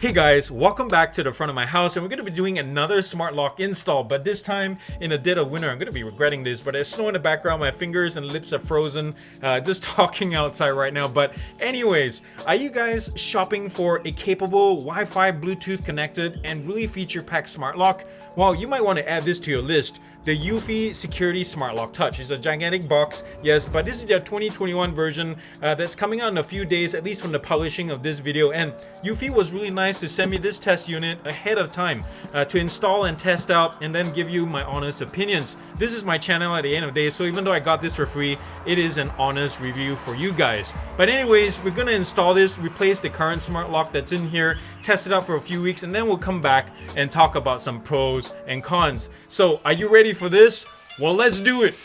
Hey guys, welcome back to the front of my house, and we're going to be doing another smart lock install, but this time in the dead of winter. I'm going to be regretting this, but there's snow in the background, my fingers and lips are frozen, just talking outside right now. But anyways, are you guys shopping for a capable Wi-Fi, Bluetooth connected, and really feature-packed smart lock? Well, you might want to add this to your list. The EUFY Security Smart Lock Touch is a gigantic box, yes, but this is their 2021 version that's coming out in a few days, at least from the publishing of this video. And EUFY was really nice to send me this test unit ahead of time to install and test out and then give you my honest opinions. This is my channel at the end of the day, so even though I got this for free, it is an honest review for you guys. But anyways, we're gonna install this, replace the current smart lock that's in here, test it out for a few weeks, and then we'll come back and talk about some pros and cons. So are you ready for this? Well, let's do it.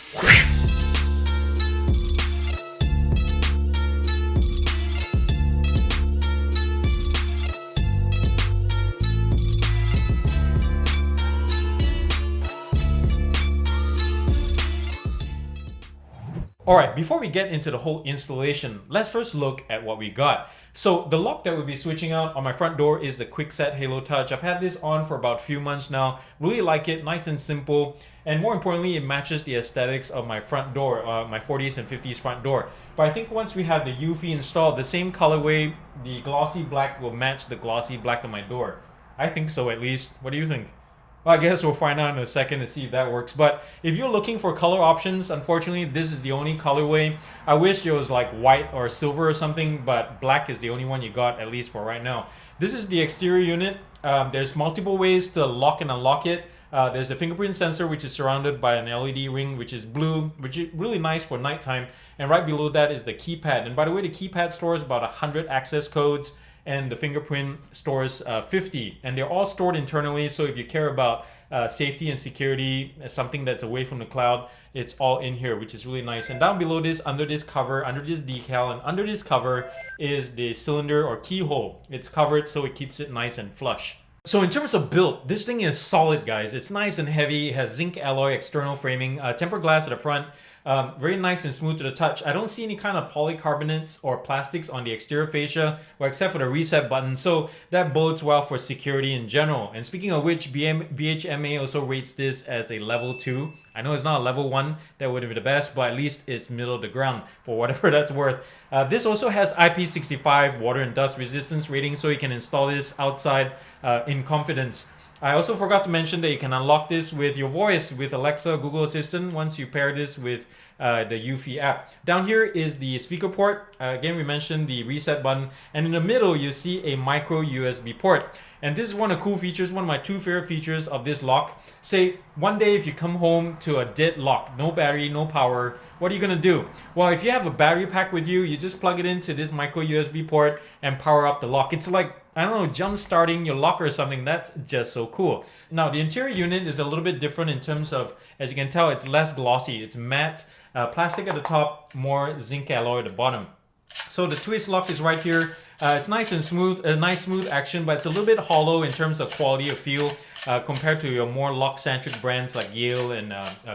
Alright, before we get into the whole installation, let's first look at what we got. So the lock that we'll be switching out on my front door is the Quickset Halo Touch. I've had this on for about a few months now. Really like it, nice and simple. And more importantly, it matches the aesthetics of my front door, my 40s and 50s front door. But I think once we have the EUFY installed, the same colorway, the glossy black will match the glossy black of my door. I think so, at least. What do you think? Well, I guess we'll find out in a second to see if that works. But if you're looking for color options, unfortunately, this is the only colorway. I wish it was like white or silver or something, but black is the only one you got, at least for right now. This is the exterior unit. There's multiple ways to lock and unlock it. There's a fingerprint sensor, which is surrounded by an LED ring, which is blue, which is really nice for nighttime. And right below that is the keypad. And by the way, the keypad stores about 100 access codes, and the fingerprint stores 50, and they're all stored internally. So if you care about safety and security, something that's away from the cloud, it's all in here, which is really nice. And down below this, under this cover, under this decal, and under this cover is the cylinder or keyhole. It's covered so it keeps it nice and flush. So in terms of build, this thing is solid, guys. It's nice and heavy. It has zinc alloy external framing, tempered glass at the front. Very nice and smooth to the touch. I don't see any kind of polycarbonates or plastics on the exterior fascia, well, except for the reset button, so that bodes well for security in general. And speaking of which, BHMA also rates this as a level 2. I know it's not a level 1, that would be the best, but at least it's middle of the ground for whatever that's worth. This also has IP65 water and dust resistance rating, so you can install this outside in confidence. I also forgot to mention that you can unlock this with your voice with Alexa, Google Assistant, once you pair this with the EUFY app. Down here is the speaker port. Again, we mentioned the reset button. And in the middle, you see a micro USB port. And this is one of the cool features, one of my two favorite features of this lock. Say, one day if you come home to a dead lock, no battery, no power, what are you gonna do? Well, if you have a battery pack with you, you just plug it into this micro USB port and power up the lock. It's like, I don't know, jump starting your lock or something. That's just so cool. Now, the interior unit is a little bit different in terms of, as you can tell, it's less glossy. It's matte, plastic at the top, more zinc alloy at the bottom. So the twist lock is right here. It's nice and smooth, a nice smooth action, but it's a little bit hollow in terms of quality of feel compared to your more lock-centric brands like Yale and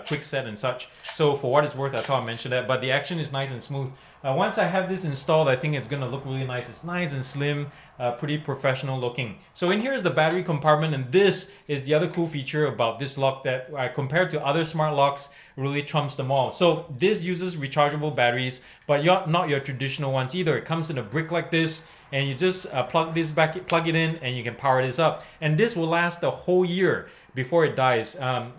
Quickset and such. So for what it's worth, I thought I'd mention that, but the action is nice and smooth. Once I have this installed, I think it's going to look really nice. It's nice and slim, pretty professional looking. So in here is the battery compartment, and this is the other cool feature about this lock that compared to other smart locks really trumps them all. So this uses rechargeable batteries, but not your traditional ones either. It comes in a brick like this, and you just plug it in, and you can power this up. And this will last the whole year before it dies,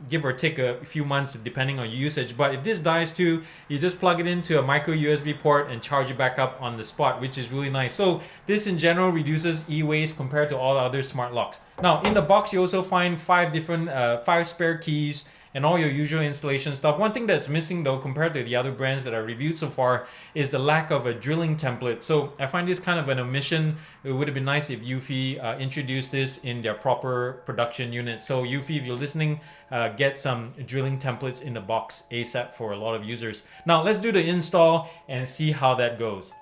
give or take a few months depending on your usage. But if this dies too, you just plug it into a micro USB port and charge it back up on the spot, which is really nice. So this in general reduces e-waste compared to all other smart locks. Now in the box, you also find 5 spare keys and all your usual installation stuff. One thing that's missing though compared to the other brands that I reviewed so far is the lack of a drilling template. So I find this kind of an omission. It would have been nice if EUFY introduced this in their proper production unit. So EUFY, if you're listening, get some drilling templates in the box ASAP for a lot of users. Now let's do the install and see how that goes.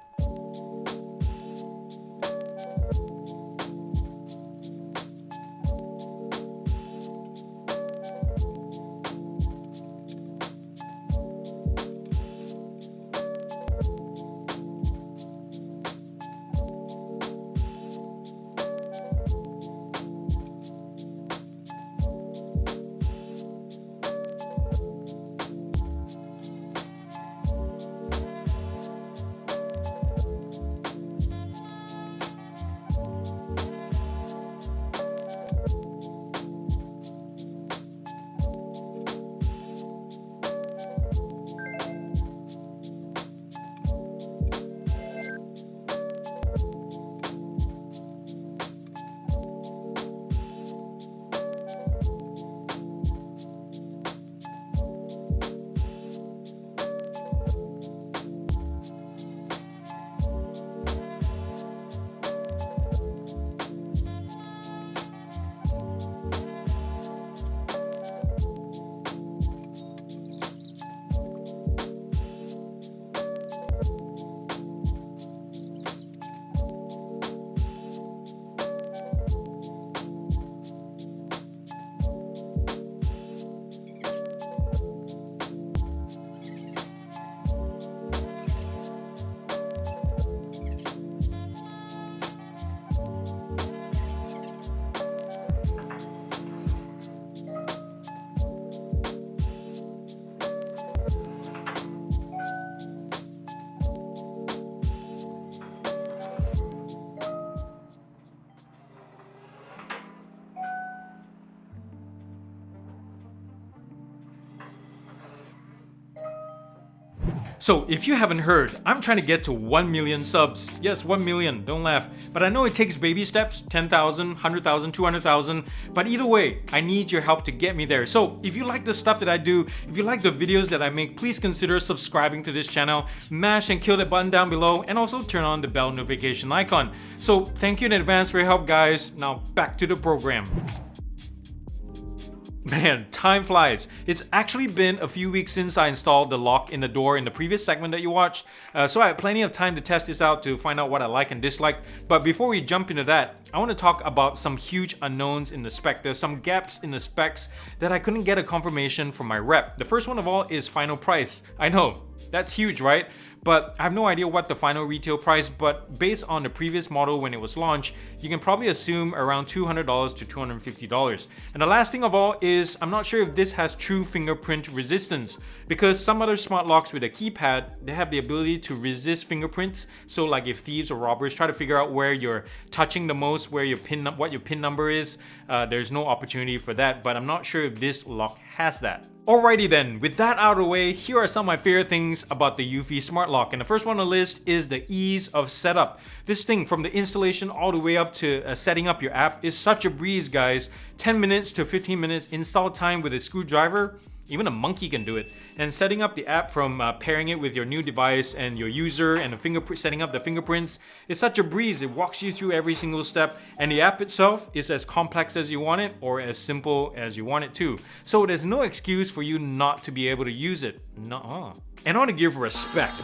So if you haven't heard, I'm trying to get to 1 million subs. Yes, 1 million, don't laugh. But I know it takes baby steps, 10,000, 100,000, 200,000. But either way, I need your help to get me there. So if you like the stuff that I do, if you like the videos that I make, please consider subscribing to this channel. Mash and kill that button down below and also turn on the bell notification icon. So thank you in advance for your help, guys. Now back to the program. Man, time flies. It's actually been a few weeks since I installed the lock in the door in the previous segment that you watched, so I had plenty of time to test this out to find out what I like and dislike. But before we jump into that, I want to talk about some huge unknowns in the spec. There's some gaps in the specs that I couldn't get a confirmation from my rep. The first one of all is final price. I know, that's huge, right? But I have no idea what the final retail price, but based on the previous model when it was launched, you can probably assume around $200 to $250. And the last thing of all is, I'm not sure if this has true fingerprint resistance, because some other smart locks with a keypad, they have the ability to resist fingerprints. So like if thieves or robbers try to figure out where you're touching the most, where your what your pin number is, there's no opportunity for that, but I'm not sure if this lock has that. Alrighty then, with that out of the way, here are some of my favorite things about the EUFY Smart Lock. And the first one on the list is the ease of setup. This thing, from the installation all the way up to setting up your app, is such a breeze, guys. 10 minutes to 15 minutes install time with a screwdriver. Even a monkey can do it. And setting up the app, from pairing it with your new device and your user and the setting up the fingerprints, is such a breeze. It walks you through every single step, and the app itself is as complex as you want it or as simple as you want it to. So there's no excuse for you not to be able to use it. Nuh-uh. And I want to give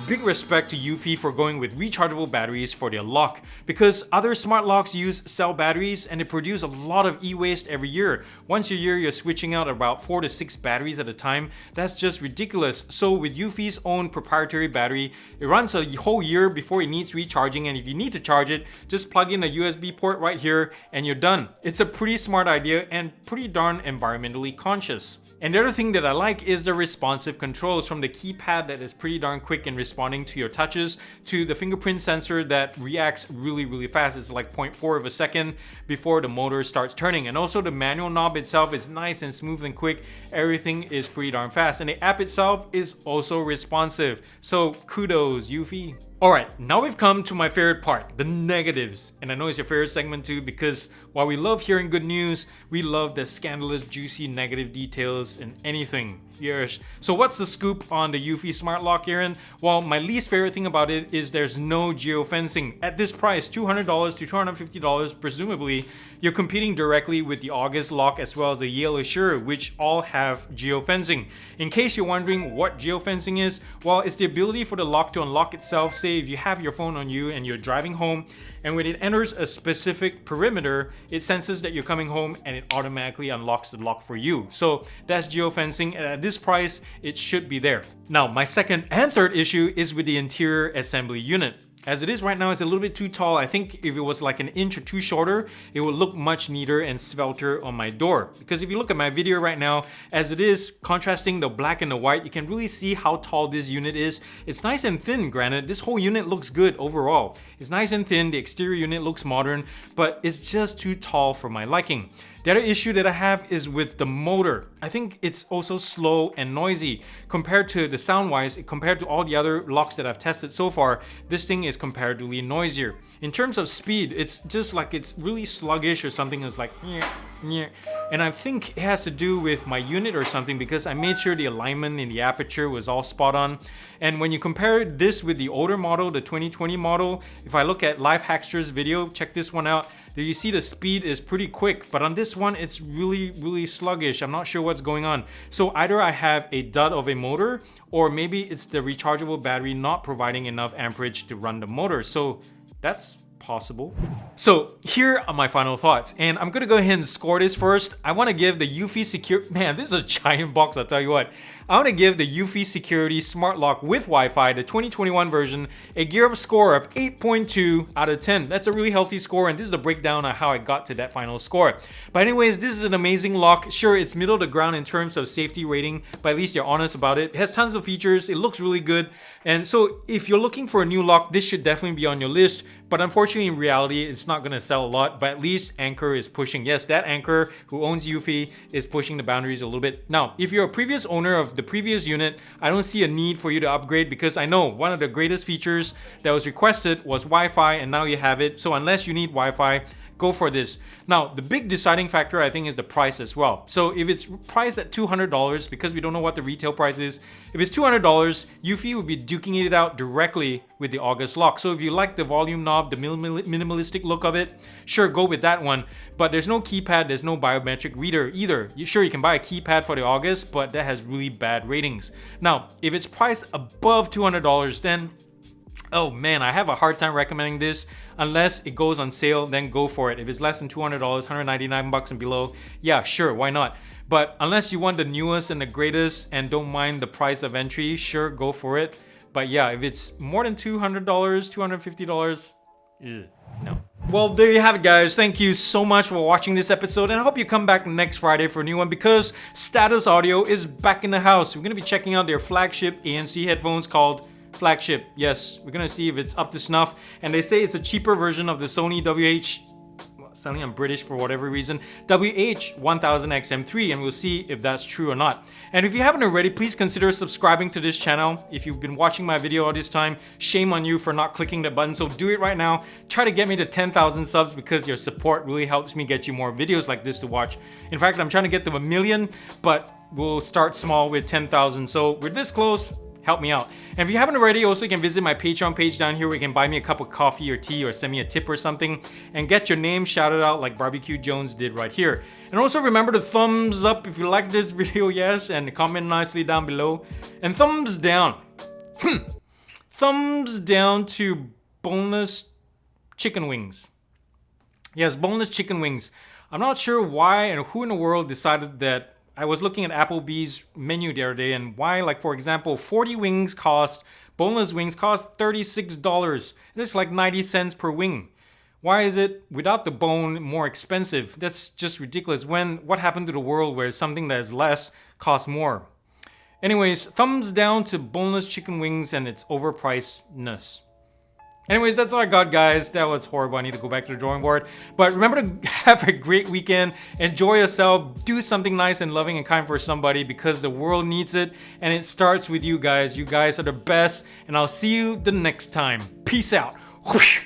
big respect to EUFY for going with rechargeable batteries for their lock, because other smart locks use cell batteries and they produce a lot of e-waste every year. Once a year, you're switching out about 4 to 6 batteries at a time. That's just ridiculous. So with EUFY's own proprietary battery, it runs a whole year before it needs recharging, and if you need to charge it, just plug in a USB port right here and you're done. It's a pretty smart idea and pretty darn environmentally conscious. And the other thing that I like is the responsive controls, from the keypad that is pretty darn quick in responding to your touches, to the fingerprint sensor that reacts really fast. It's like 0.4 of a second before the motor starts turning. And also the manual knob itself is nice and smooth and quick. Everything is pretty darn fast. And the app itself is also responsive. So kudos, EUFY. Alright, now we've come to my favorite part, the negatives. And I know it's your favorite segment too, because while we love hearing good news, we love the scandalous, juicy, negative details in anything. Yes. So what's the scoop on the EUFY Smart Lock, Aaron? Well, my least favorite thing about it is there's no geofencing. At this price, $200 to $250, presumably, you're competing directly with the August lock as well as the Yale Assure, which all have geofencing. In case you're wondering what geofencing is, well, it's the ability for the lock to unlock itself. Say if you have your phone on you and you're driving home, and when it enters a specific perimeter, it senses that you're coming home and it automatically unlocks the lock for you. So that's geofencing, and at this price, it should be there. Now, my second and third issue is with the interior assembly unit. As it is right now, it's a little bit too tall. I think if it was like an inch or two shorter, it would look much neater and svelter on my door. Because if you look at my video right now, as it is, contrasting the black and the white, you can really see how tall this unit is. It's nice and thin, granted. This whole unit looks good overall. It's nice and thin, the exterior unit looks modern, but it's just too tall for my liking. The other issue that I have is with the motor. I think it's also slow and noisy. Compared to the sound-wise, compared to all the other locks that I've tested so far, this thing is comparatively noisier. In terms of speed, it's just like it's really sluggish or something. It's like nyeh, nyeh. And I think it has to do with my unit or something, because I made sure the alignment in the aperture was all spot on. And when you compare this with the older model, the 2020 model, if I look at Life Hackster's video, check this one out, you see the speed is pretty quick, but on this one, it's really sluggish. I'm not sure what's going on. So either I have a dud of a motor, or maybe it's the rechargeable battery not providing enough amperage to run the motor. So that's possible. So here are my final thoughts, and I'm gonna go ahead and score this first. I want to give the EUFY Security, man, this is a giant box, I'll tell you what. I want to give the EUFY Security Smart Lock with Wi-Fi, the 2021 version, a gear up score of 8.2 out of 10. That's a really healthy score, and this is the breakdown of how I got to that final score. But anyways, this is an amazing lock. Sure, it's middle to ground in terms of safety rating, but at least you're honest about it. It has tons of features, it looks really good, and so if you're looking for a new lock, this should definitely be on your list. but unfortunately in reality it's not gonna sell a lot. But at least Anker is pushing. Yes, that Anker who owns EUFY is pushing the boundaries a little bit. Now, if you're a previous owner of the previous unit, I don't see a need for you to upgrade, because I know one of the greatest features that was requested was Wi-Fi, and now you have it. So unless you need Wi-Fi, go for this. Now, the big deciding factor I think is the price as well. So if it's priced at $200, because we don't know what the retail price is, if it's $200, EUFY would be duking it out directly with the August lock. So if you like the volume knob, the minimalistic look of it, sure, go with that one. But there's no keypad, there's no biometric reader either. Sure, you can buy a keypad for the August, but that has really bad ratings. Now, if it's priced above $200, then oh man, I have a hard time recommending this. Unless it goes on sale, then go for it. If it's less than $200, $199 and below, yeah, sure, why not? But unless you want the newest and the greatest and don't mind the price of entry, sure, go for it. But yeah, if it's more than $200, $250, no. Well, there you have it, guys. Thank you so much for watching this episode, and I hope you come back next Friday for a new one, because Status Audio is back in the house. We're going to be checking out their flagship ANC headphones called Flagship. Yes, we're gonna see if it's up to snuff, and they say it's a cheaper version of the Sony suddenly I'm British for whatever reason, WH-1000XM3, and we'll see if that's true or not. And if you haven't already, please consider subscribing to this channel. If you've been watching my video all this time, shame on you for not clicking that button, so do it right now. Try to get me to 10,000 subs, because your support really helps me get you more videos like this to watch. In fact, I'm trying to get to 1 million, but we'll start small with 10,000, so we're this close. Help me out. And if you haven't already, also you can visit my Patreon page down here where you can buy me a cup of coffee or tea or send me a tip or something and get your name shouted out like Barbecue Jones did right here. And also remember to thumbs up if you like this video, yes, and comment nicely down below. And thumbs down. Thumbs down to boneless chicken wings. Yes, boneless chicken wings. I'm not sure why and who in the world decided that. I was looking at Applebee's menu the other day, and why, like for example, 40 wings cost, boneless wings cost $36. That's like 90 cents per wing. Why is it without the bone more expensive? That's just ridiculous. What happened to the world where something that is less costs more? Anyways, thumbs down to boneless chicken wings and its overpricedness. Anyways, that's all I got, guys. That was horrible. I need to go back to the drawing board. But remember to have a great weekend. Enjoy yourself. Do something nice and loving and kind for somebody, because the world needs it. And it starts with you guys. You guys are the best. And I'll see you the next time. Peace out. Whoosh.